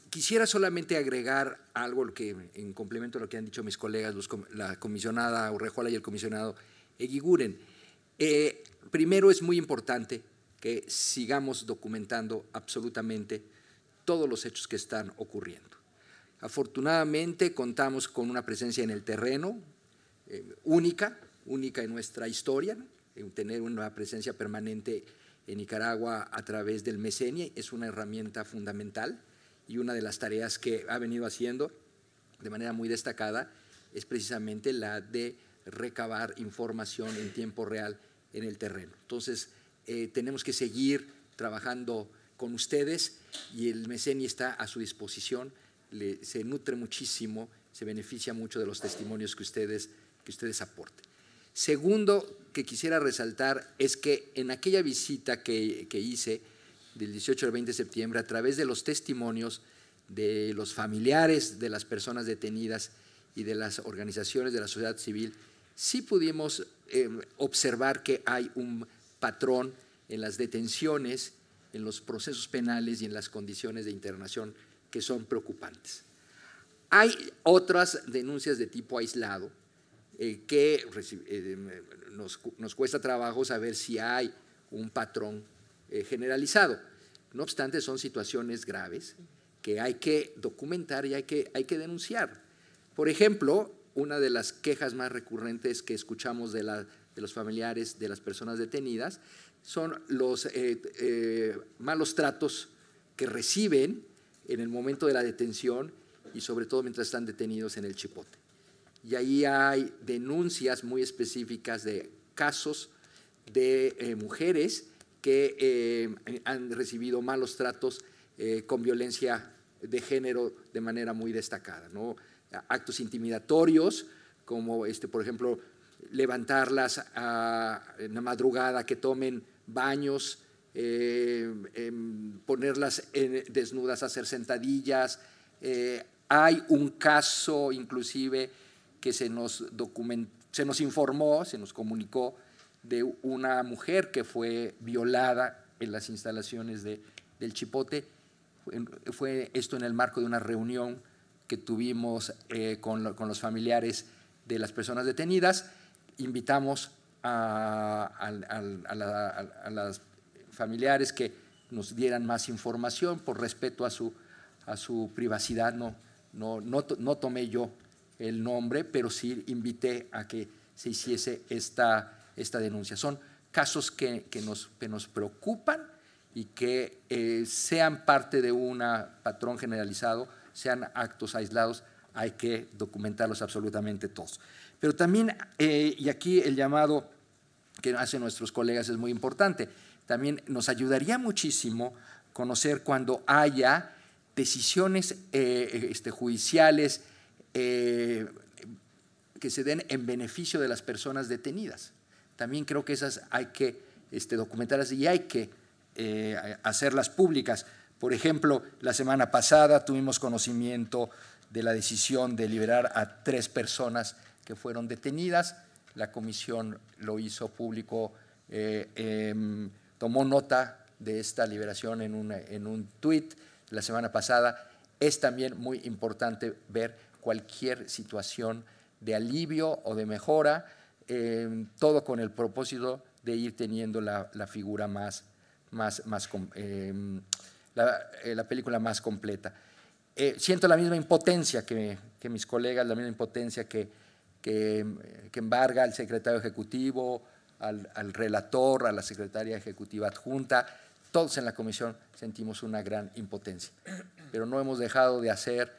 Quisiera solamente agregar algo que, en complemento a lo que han dicho mis colegas, la comisionada Urrejola y el comisionado Eguiguren. Primero, es muy importante que sigamos documentando absolutamente todos los hechos que están ocurriendo. Afortunadamente, contamos con una presencia en el terreno única en nuestra historia, ¿no? Tener una presencia permanente en Nicaragua a través del MECENI es una herramienta fundamental, y una de las tareas que ha venido haciendo de manera muy destacada es precisamente la de recabar información en tiempo real en el terreno. Entonces, tenemos que seguir trabajando con ustedes, y el MECENI está a su disposición, se nutre muchísimo, se beneficia mucho de los testimonios que ustedes aporten. Segundo, que quisiera resaltar es que en aquella visita que hice del 18 al 20 de septiembre, a través de los testimonios de los familiares de las personas detenidas y de las organizaciones de la sociedad civil, sí pudimos observar que hay un patrón en las detenciones, en los procesos penales y en las condiciones de internación que son preocupantes. Hay otras denuncias de tipo aislado que nos cuesta trabajo saber si hay un patrón generalizado. No obstante, son situaciones graves que hay que documentar y hay que denunciar. Por ejemplo, una de las quejas más recurrentes que escuchamos de los familiares de las personas detenidas son los malos tratos que reciben en el momento de la detención y sobre todo mientras están detenidos en el Chipote. Y ahí hay denuncias muy específicas de casos de mujeres que han recibido malos tratos con violencia de género de manera muy destacada, ¿no? Actos intimidatorios, como por ejemplo, levantarlas en la madrugada, que tomen baños, ponerlas desnudas a hacer sentadillas. Hay un caso inclusive que se nos informó, se nos comunicó de una mujer que fue violada en las instalaciones del Chipote. Fue esto en el marco de una reunión que tuvimos con los familiares de las personas detenidas. Invitamos a las familiares que nos dieran más información por respeto a su privacidad. No tomé yo el nombre, pero sí invité a que se hiciese esta denuncia. Son casos que nos preocupan y que sean parte de un patrón generalizado, sean actos aislados, hay que documentarlos absolutamente todos. Pero también, y aquí el llamado que hacen nuestros colegas es muy importante, también nos ayudaría muchísimo conocer cuando haya decisiones judiciales que se den en beneficio de las personas detenidas. También creo que esas hay que documentarlas y hay que hacerlas públicas. Por ejemplo, la semana pasada tuvimos conocimiento de la decisión de liberar a 3 personas que fueron detenidas. La comisión lo hizo público, tomó nota de esta liberación en un tuit la semana pasada. Es también muy importante ver cualquier situación de alivio o de mejora, todo con el propósito de ir teniendo la figura la película más completa. Siento la misma impotencia que mis colegas, la misma impotencia que embarga al secretario ejecutivo, al relator, a la secretaria ejecutiva adjunta. Todos en la comisión sentimos una gran impotencia, pero no hemos dejado de hacer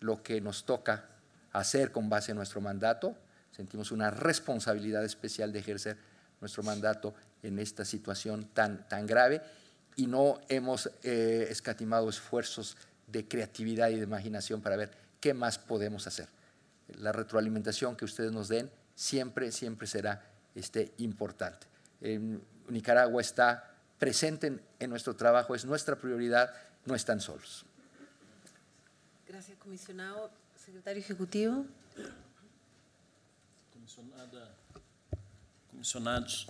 lo que nos toca hacer con base en nuestro mandato. Sentimos una responsabilidad especial de ejercer nuestro mandato en esta situación tan grave y no hemos escatimado esfuerzos de creatividad y de imaginación para ver qué más podemos hacer. La retroalimentación que ustedes nos den siempre será importante. Nicaragua está presente en nuestro trabajo, es nuestra prioridad, no están solos. Gracias, comisionado. Secretario Ejecutivo. Comissionados,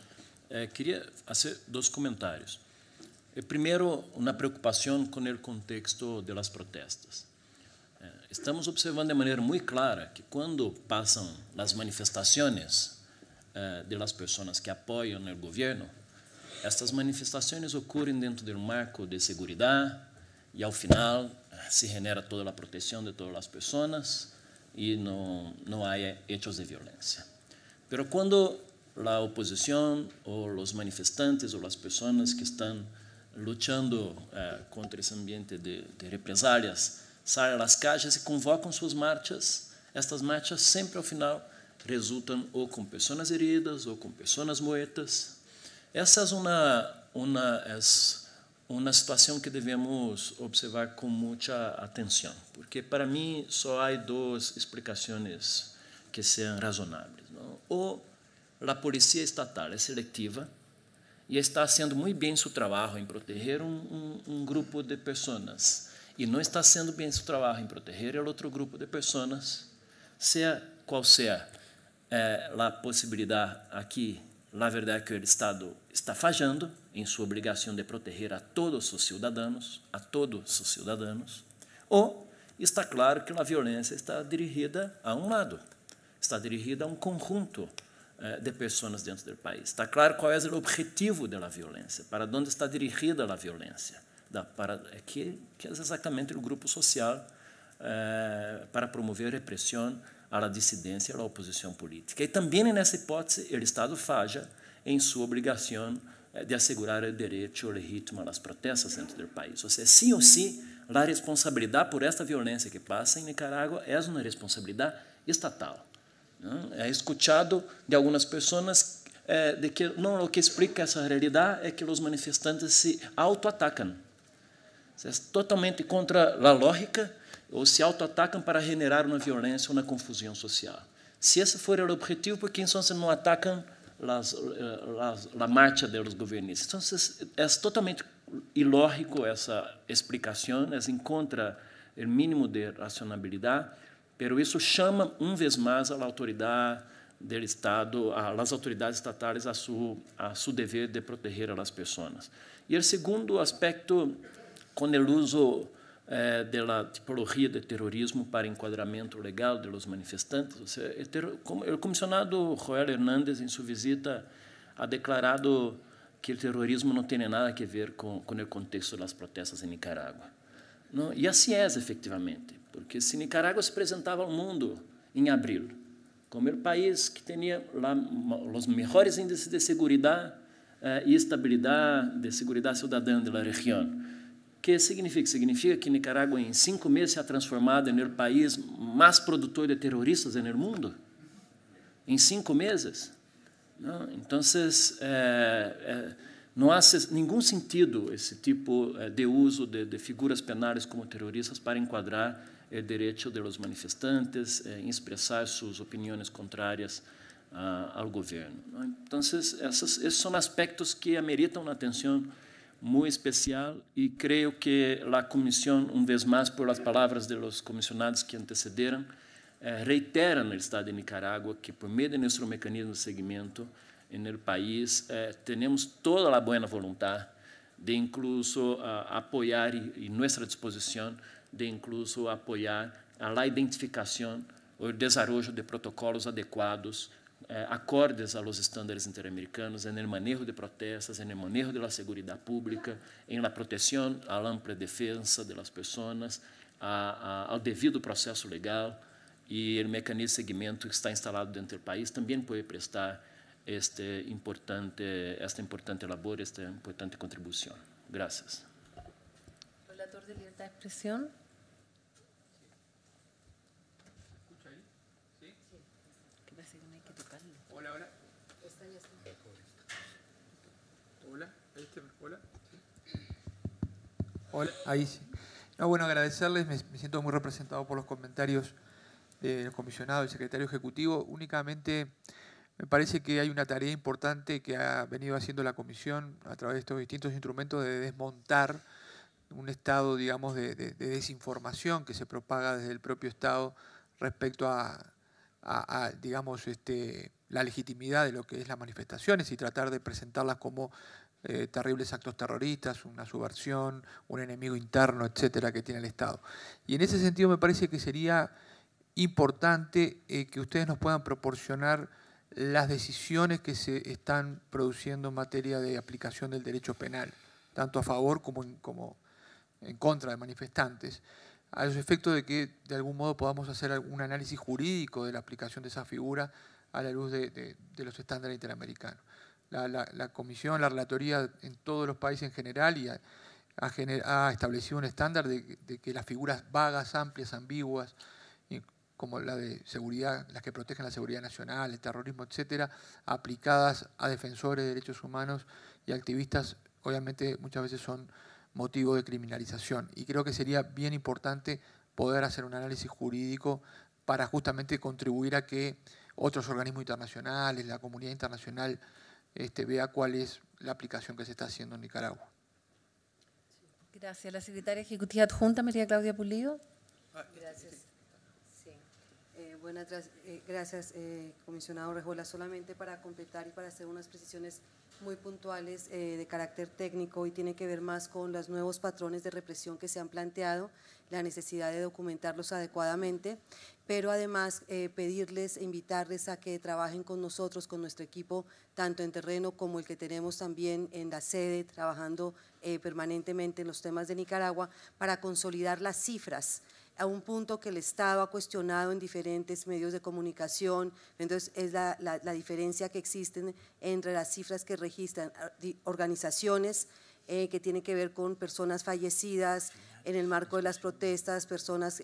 queria fazer 2 comentários. Primeiro, uma preocupação com o contexto das protestas. Estamos observando de maneira muito clara que quando passam as manifestações de las pessoas que apoiam o governo, estas manifestações ocorrem dentro do marco de segurança e, ao final, se genera toda a proteção de todas as pessoas e não há hechos de violência. Pero quando a oposição ou os manifestantes ou as pessoas que estão lutando contra esse ambiente de represálias saem às calles e convocam suas marchas, estas marchas sempre ao final resultam ou com pessoas heridas ou com pessoas mortas. Essa é uma situação que devemos observar com muita atenção, porque para mim só há 2 explicações que sejam razonáveis. Não? Ou a polícia estatal é seletiva e está haciendo muy bien su trabajo en proteger un grupo de personas y no está haciendo bien su trabajo en proteger el otro grupo de personas, sea cual sea la posibilidad aquí, la verdad es que el Estado está fallando en su obligación de proteger a todos sus ciudadanos, o está claro que la violencia está dirigida a un lado, está dirigida a un conjunto de personas dentro del país. Está claro cuál es el objetivo de la violencia, para dónde está dirigida la violencia, que es exactamente el grupo social para promover represión a la disidencia y a la oposición política. Y también en esa hipótesis el Estado falla en su obligación de asegurar el derecho legítimo a las protestas dentro del país. O sea, sí o sí, la responsabilidad por esta violencia que pasa en Nicaragua es una responsabilidad estatal. ¿No? He escuchado de algunas personas de que no, lo que explica esa realidad es que los manifestantes se autoatacan. O sea, es totalmente contra la lógica, ou se autoatacam para generar uma violência, uma confusão social. Se esse for o objetivo, por que então não atacam a marcha dos governistas? Então, é totalmente ilógico essa explicação, é em contra o mínimo de racionalidade, mas isso chama, vez mais, a autoridade do Estado, as autoridades estatais, a seu dever de proteger as pessoas. E o segundo aspecto, com o uso de la tipologia de terrorismo para enquadramento legal de los manifestantes. O sea, el comisionado Joel Hernández, en su visita, ha declarado que el terrorismo no tiene nada que ver con el contexto de las protestas en Nicaragua. ¿No? Y así es, efectivamente, porque si Nicaragua se presentaba al mundo en abril como el país que tenía los mejores índices de seguridad y estabilidad de seguridad ciudadana de la región, ¿qué significa? Significa que Nicaragua en 5 meses se ha transformado en el país más productor de terroristas en el mundo. En 5 meses. ¿No? Entonces, no hace ningún sentido ese tipo de uso de figuras penales como terroristas para encuadrar el derecho de los manifestantes en expresar sus opiniones contrarias al gobierno. ¿No? Entonces, esos son aspectos que ameritan una atención muy especial, y creo que la comisión, una vez más por las palabras de los comisionados que antecedieron, reiteran el Estado de Nicaragua que por medio de nuestro mecanismo de seguimiento en el país tenemos toda la buena voluntad de incluso apoyar y nuestra disposición de incluso apoyar a la identificación o el desarrollo de protocolos adecuados acordes a los estándares interamericanos en el manejo de protestas, en el manejo de la seguridad pública, en la protección a la amplia defensa de las personas, al debido proceso legal, y el mecanismo de seguimiento que está instalado dentro del país también puede prestar esta importante labor, esta importante contribución. Gracias. Relator de libertad de expresión. Hola, hola. Hola, hola. Hola, ahí sí. No, bueno, agradecerles, me siento muy representado por los comentarios del comisionado, del secretario ejecutivo. Únicamente me parece que hay una tarea importante que ha venido haciendo la comisión a través de estos distintos instrumentos de desmontar un estado, digamos, de desinformación que se propaga desde el propio Estado respecto a digamos, la legitimidad de lo que es las manifestaciones y tratar de presentarlas como terribles actos terroristas, una subversión, un enemigo interno, etcétera, que tiene el Estado. Y en ese sentido me parece que sería importante que ustedes nos puedan proporcionar las decisiones que se están produciendo en materia de aplicación del derecho penal, tanto a favor como en contra de manifestantes, a los efectos de que de algún modo podamos hacer un análisis jurídico de la aplicación de esa figura a la luz de los estándares interamericanos. La comisión, la relatoría en todos los países en general ha establecido un estándar de que las figuras vagas, amplias, ambiguas, como la de seguridad, las que protegen la seguridad nacional, el terrorismo, etcétera, aplicadas a defensores de derechos humanos y activistas, obviamente muchas veces son motivo de criminalización. Y creo que sería bien importante poder hacer un análisis jurídico para justamente contribuir a que otros organismos internacionales, la comunidad internacional, vea cuál es la aplicación que se está haciendo en Nicaragua. Gracias. La secretaria ejecutiva adjunta, María Claudia Pulido. Gracias. Sí. Gracias, comisionado Orejola. Solamente para completar y para hacer unas precisiones muy puntuales de carácter técnico, y tiene que ver más con los nuevos patrones de represión que se han planteado, la necesidad de documentarlos adecuadamente, pero además pedirles e invitarles a que trabajen con nosotros, con nuestro equipo, tanto en terreno como el que tenemos también en la sede, trabajando permanentemente en los temas de Nicaragua, para consolidar las cifras a un punto que el Estado ha cuestionado en diferentes medios de comunicación. Entonces, es la diferencia que existen entre las cifras que registran organizaciones que tienen que ver con personas fallecidas en el marco de las protestas, personas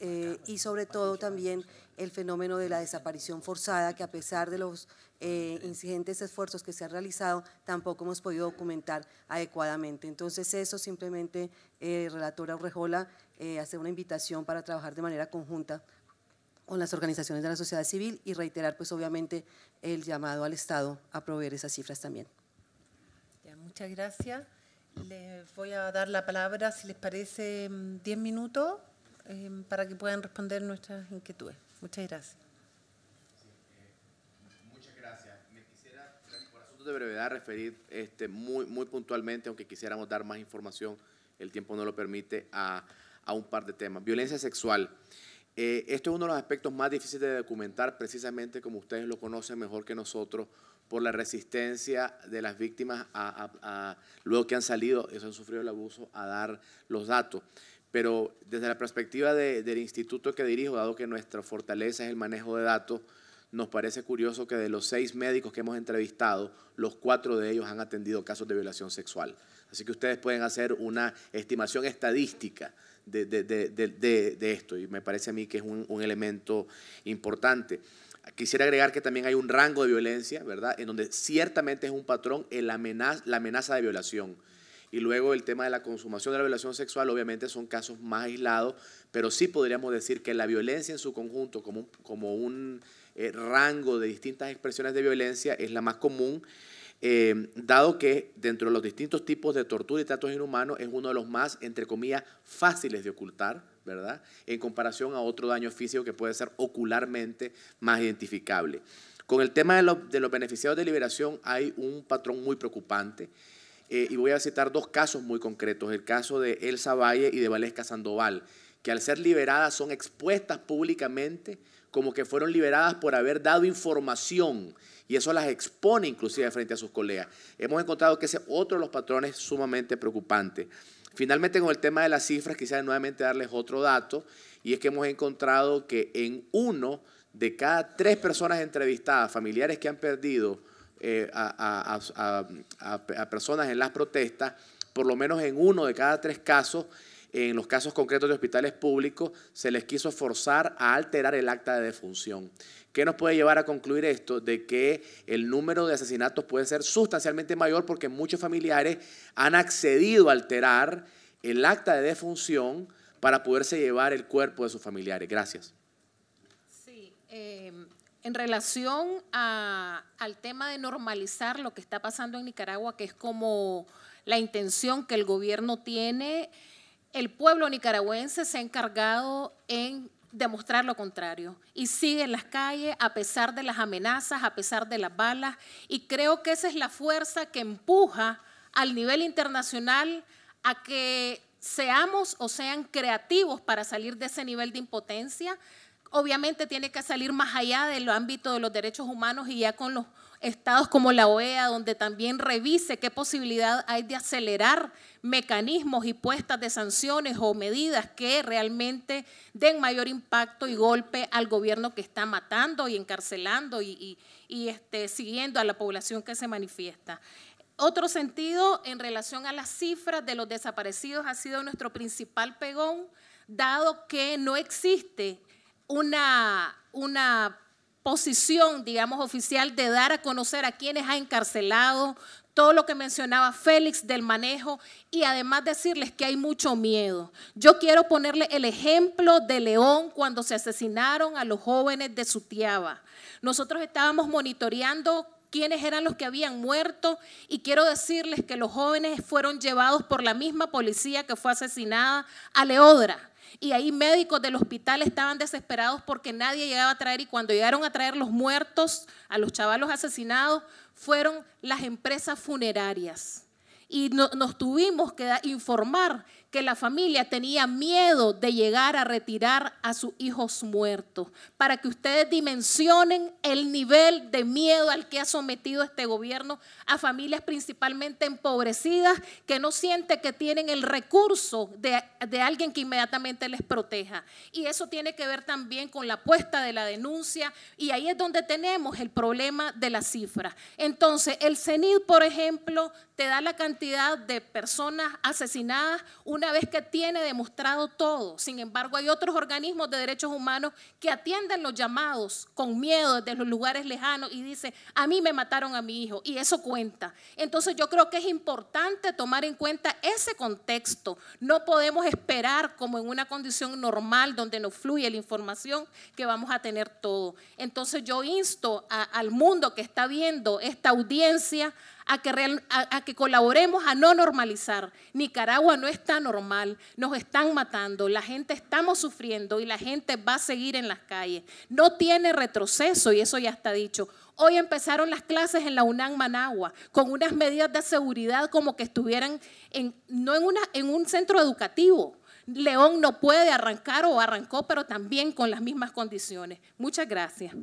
y sobre todo también el fenómeno de la desaparición forzada, que a pesar de los ingentes esfuerzos que se han realizado, tampoco hemos podido documentar adecuadamente. Entonces, eso simplemente, relatora Orejola, hacer una invitación para trabajar de manera conjunta con las organizaciones de la sociedad civil y reiterar, pues obviamente, el llamado al Estado a proveer esas cifras también. Ya, muchas gracias. Les voy a dar la palabra, si les parece, 10 minutos para que puedan responder nuestras inquietudes. Muchas gracias. Muchas gracias. Me quisiera, por asuntos de brevedad, referir muy puntualmente, aunque quisiéramos dar más información, el tiempo no lo permite, a un par de temas. Violencia sexual. Esto es uno de los aspectos más difíciles de documentar, precisamente como ustedes lo conocen mejor que nosotros, por la resistencia de las víctimas luego que han salido, eso han sufrido el abuso, a dar los datos. Pero desde la perspectiva del instituto que dirijo, dado que nuestra fortaleza es el manejo de datos, nos parece curioso que de los 6 médicos que hemos entrevistado, los 4 de ellos han atendido casos de violación sexual. Así que ustedes pueden hacer una estimación estadística de esto, y me parece a mí que es un elemento importante. Quisiera agregar que también hay un rango de violencia, ¿verdad?, en donde ciertamente es un patrón en la amenaza de violación. Y luego el tema de la consumación de la violación sexual, obviamente son casos más aislados, pero sí podríamos decir que la violencia en su conjunto, como un rango de distintas expresiones de violencia, es la más común, dado que dentro de los distintos tipos de tortura y tratos inhumanos es uno de los más, entre comillas, fáciles de ocultar, ¿verdad?, en comparación a otro daño físico que puede ser ocularmente más identificable. Con el tema de los beneficiados de liberación hay un patrón muy preocupante, y voy a citar 2 casos muy concretos, el caso de Elsa Valle y de Valesca Sandoval, que al ser liberadas son expuestas públicamente como que fueron liberadas por haber dado información, y eso las expone inclusive frente a sus colegas. Hemos encontrado que ese es otro de los patrones sumamente preocupantes. Finalmente, con el tema de las cifras, quisiera nuevamente darles otro dato, y es que hemos encontrado que en 1 de cada 3 personas entrevistadas, familiares que han perdido a personas en las protestas, por lo menos en 1 de cada 3 casos, en los casos concretos de hospitales públicos, se les quiso forzar a alterar el acta de defunción. ¿Qué nos puede llevar a concluir esto? De que el número de asesinatos puede ser sustancialmente mayor porque muchos familiares han accedido a alterar el acta de defunción para poderse llevar el cuerpo de sus familiares. Gracias. Sí, en relación al tema de normalizar lo que está pasando en Nicaragua, que es como la intención que el gobierno tiene, el pueblo nicaragüense se ha encargado en demostrar lo contrario y sigue en las calles a pesar de las amenazas, a pesar de las balas, y creo que esa es la fuerza que empuja al nivel internacional a que seamos o sean creativos para salir de ese nivel de impotencia. Obviamente tiene que salir más allá del ámbito de los derechos humanos y ya con los estados como la OEA, donde también revise qué posibilidad hay de acelerar mecanismos y puestas de sanciones o medidas que realmente den mayor impacto y golpe al gobierno que está matando y encarcelando y siguiendo a la población que se manifiesta. Otro sentido, en relación a las cifras de los desaparecidos, ha sido nuestro principal pegón, dado que no existe una posición, digamos, oficial de dar a conocer a quienes ha encarcelado, todo lo que mencionaba Félix del manejo, y además decirles que hay mucho miedo. Yo quiero ponerle el ejemplo de León cuando se asesinaron a los jóvenes de Sutiaba. Nosotros estábamos monitoreando quiénes eran los que habían muerto, y quiero decirles que los jóvenes fueron llevados por la misma policía que fue asesinada a Leodra. y ahí médicos del hospital estaban desesperados porque nadie llegaba a traer, y cuando llegaron a traer los muertos, a los chavalos asesinados, fueron las empresas funerarias. Y nos tuvimos que informar que la familia tenía miedo de llegar a retirar a sus hijos muertos, para que ustedes dimensionen el nivel de miedo al que ha sometido este gobierno a familias principalmente empobrecidas, que no sienten que tienen el recurso de alguien que inmediatamente les proteja. Y eso tiene que ver también con la puesta de la denuncia, y ahí es donde tenemos el problema de las cifras. Entonces, el CENID, por ejemplo, te da la cantidad de personas asesinadas una vez que tiene demostrado todo. Sin embargo, hay otros organismos de derechos humanos que atienden los llamados con miedo desde los lugares lejanos y dicen, a mí me mataron a mi hijo, y eso cuenta. Entonces, yo creo que es importante tomar en cuenta ese contexto. No podemos esperar, como en una condición normal donde nos fluye la información, que vamos a tener todo. Entonces, yo insto al mundo que está viendo esta audiencia a que colaboremos a no normalizar. Nicaragua no está normal, nos están matando, la gente estamos sufriendo y la gente va a seguir en las calles. No tiene retroceso, y eso ya está dicho. Hoy empezaron las clases en la UNAM Managua con unas medidas de seguridad como que estuvieran no en un centro educativo. León no puede arrancar, o arrancó, pero también con las mismas condiciones. Muchas gracias.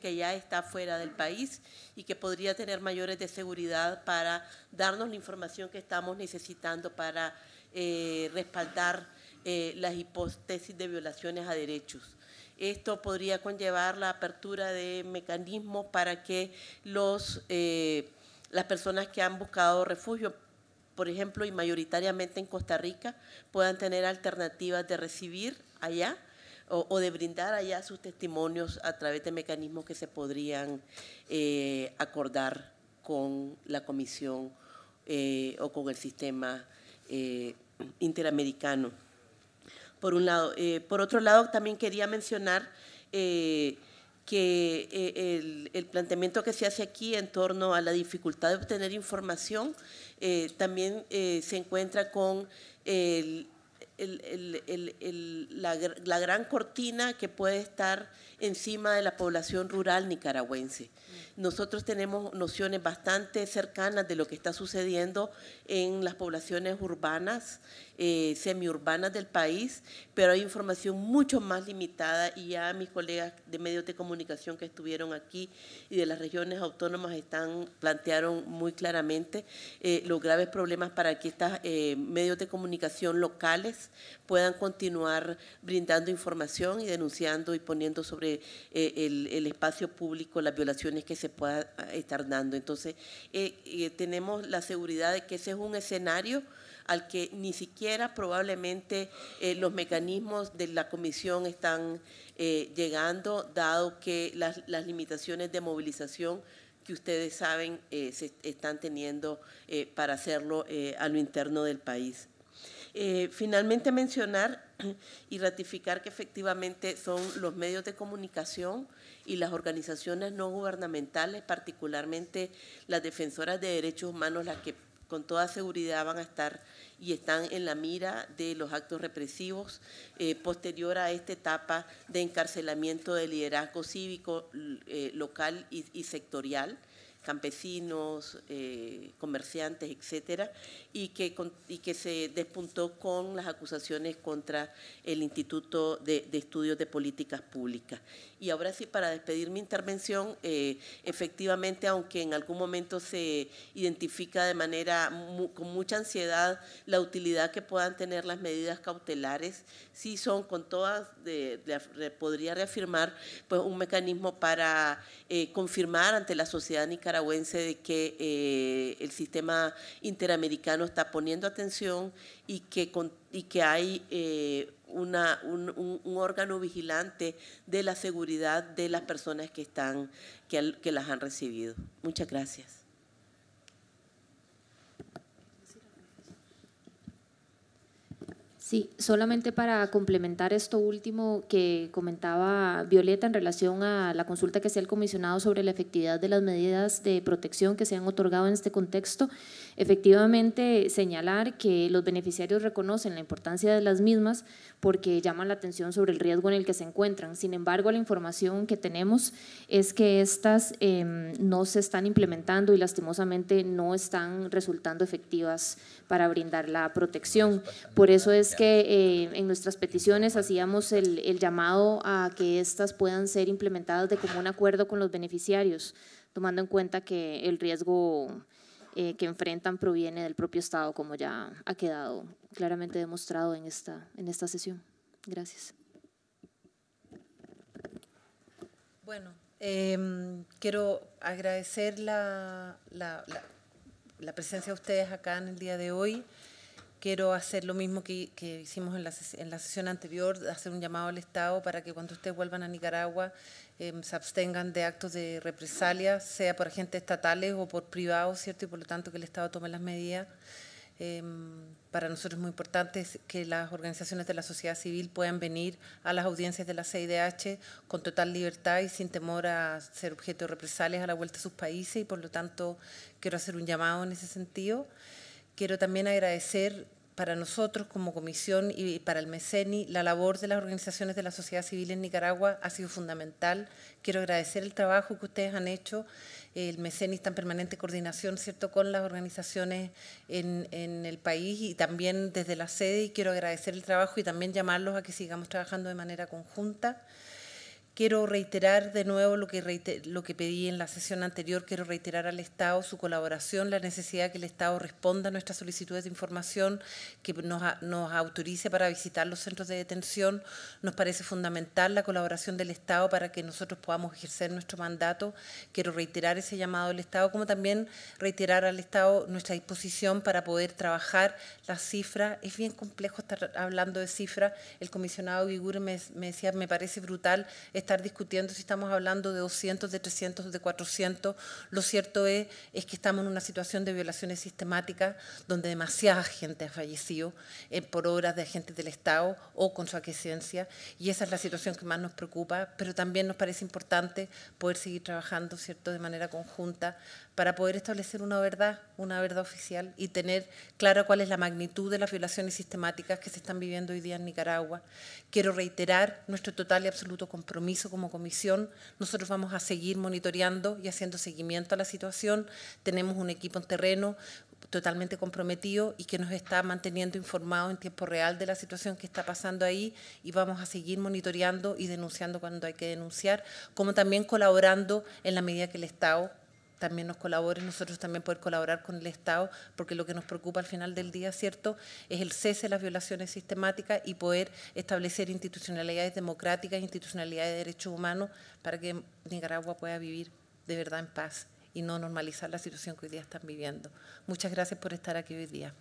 Que ya está fuera del país y que podría tener mayores de seguridad para darnos la información que estamos necesitando para respaldar las hipótesis de violaciones a derechos. Esto podría conllevar la apertura de mecanismos para que las personas que han buscado refugio, por ejemplo, y mayoritariamente en Costa Rica, puedan tener alternativas de recibir allá o de brindar allá sus testimonios a través de mecanismos que se podrían acordar con la Comisión o con el sistema interamericano. Por un lado. Por otro lado, también quería mencionar que el planteamiento que se hace aquí en torno a la dificultad de obtener información también se encuentra con la gran cortina que puede estar encima de la población rural nicaragüense. Nosotros tenemos nociones bastante cercanas de lo que está sucediendo en las poblaciones urbanas, semiurbanas del país, pero hay información mucho más limitada, y ya mis colegas de medios de comunicación que estuvieron aquí y de las regiones autónomas plantearon muy claramente los graves problemas para que estos medios de comunicación locales puedan continuar brindando información y denunciando y poniendo sobre el espacio público las violaciones que se puedan estar dando. Entonces, tenemos la seguridad de que ese es un escenario al que ni siquiera probablemente los mecanismos de la Comisión están llegando, dado que las limitaciones de movilización que ustedes saben se están teniendo para hacerlo a lo interno del país. Finalmente, mencionar y ratificar que efectivamente son los medios de comunicación y las organizaciones no gubernamentales, particularmente las defensoras de derechos humanos, las que con toda seguridad van a estar y están en la mira de los actos represivos posterior a esta etapa de encarcelamiento de liderazgo cívico local y sectorial, campesinos, comerciantes, etcétera, y que se despuntó con las acusaciones contra el Instituto de Estudios de Políticas Públicas. Y ahora sí, para despedir mi intervención, efectivamente, aunque en algún momento se identifica de manera con mucha ansiedad la utilidad que puedan tener las medidas cautelares, sí son con todas, podría reafirmar, pues, un mecanismo para confirmar ante la sociedad nicaragüense nicaragüense de que el sistema interamericano está poniendo atención y que hay un órgano vigilante de la seguridad de las personas que las han recibido. Muchas gracias. Sí, solamente para complementar esto último que comentaba Violeta en relación a la consulta que hacía el comisionado sobre la efectividad de las medidas de protección que se han otorgado en este contexto, efectivamente señalar que los beneficiarios reconocen la importancia de las mismas porque llaman la atención sobre el riesgo en el que se encuentran. Sin embargo, la información que tenemos es que estas no se están implementando y lastimosamente no están resultando efectivas para brindar la protección. Por eso es que en nuestras peticiones hacíamos el llamado a que estas puedan ser implementadas de común acuerdo con los beneficiarios, tomando en cuenta que el riesgo que enfrentan proviene del propio Estado, como ya ha quedado claramente demostrado en esta sesión. Gracias. Bueno, quiero agradecer la presencia de ustedes acá en el día de hoy. Quiero hacer lo mismo que hicimos en la sesión anterior, hacer un llamado al Estado para que cuando ustedes vuelvan a Nicaragua se abstengan de actos de represalia, sea por agentes estatales o por privados, ¿cierto? Y por lo tanto que el Estado tome las medidas. Para nosotros es muy importante que las organizaciones de la sociedad civil puedan venir a las audiencias de la CIDH con total libertad y sin temor a ser objeto de represalias a la vuelta a sus países, y por lo tanto quiero hacer un llamado en ese sentido. Quiero también agradecer para nosotros como comisión y para el MECENI la labor de las organizaciones de la sociedad civil en Nicaragua ha sido fundamental. Quiero agradecer el trabajo que ustedes han hecho. El MECENI está en permanente coordinación, ¿cierto?, con las organizaciones en el país y también desde la sede, y quiero agradecer el trabajo y también llamarlos a que sigamos trabajando de manera conjunta. Quiero reiterar de nuevo lo que pedí en la sesión anterior. Quiero reiterar al Estado su colaboración, la necesidad de que el Estado responda a nuestras solicitudes de información, que nos autorice para visitar los centros de detención. Nos parece fundamental la colaboración del Estado para que nosotros podamos ejercer nuestro mandato. Quiero reiterar ese llamado del Estado, como también reiterar al Estado nuestra disposición para poder trabajar las cifras. Es bien complejo estar hablando de cifras. El comisionado Uigur me decía, me parece brutal estar discutiendo si estamos hablando de 200, de 300, de 400. Lo cierto es que estamos en una situación de violaciones sistemáticas donde demasiada gente ha fallecido por obras de agentes del Estado o con su aquiescencia, y esa es la situación que más nos preocupa, pero también nos parece importante poder seguir trabajando, ¿cierto?, de manera conjunta para poder establecer una verdad oficial y tener clara cuál es la magnitud de las violaciones sistemáticas que se están viviendo hoy día en Nicaragua. Quiero reiterar nuestro total y absoluto compromiso como comisión. Nosotros vamos a seguir monitoreando y haciendo seguimiento a la situación. Tenemos un equipo en terreno totalmente comprometido y que nos está manteniendo informados en tiempo real de la situación que está pasando ahí, y vamos a seguir monitoreando y denunciando cuando hay que denunciar, como también colaborando en la medida que el Estado también nos colabore, nosotros también poder colaborar con el Estado, porque lo que nos preocupa al final del día, ¿cierto?, es el cese de las violaciones sistemáticas y poder establecer institucionalidades democráticas, institucionalidades de derechos humanos, para que Nicaragua pueda vivir de verdad en paz y no normalizar la situación que hoy día están viviendo. Muchas gracias por estar aquí hoy día.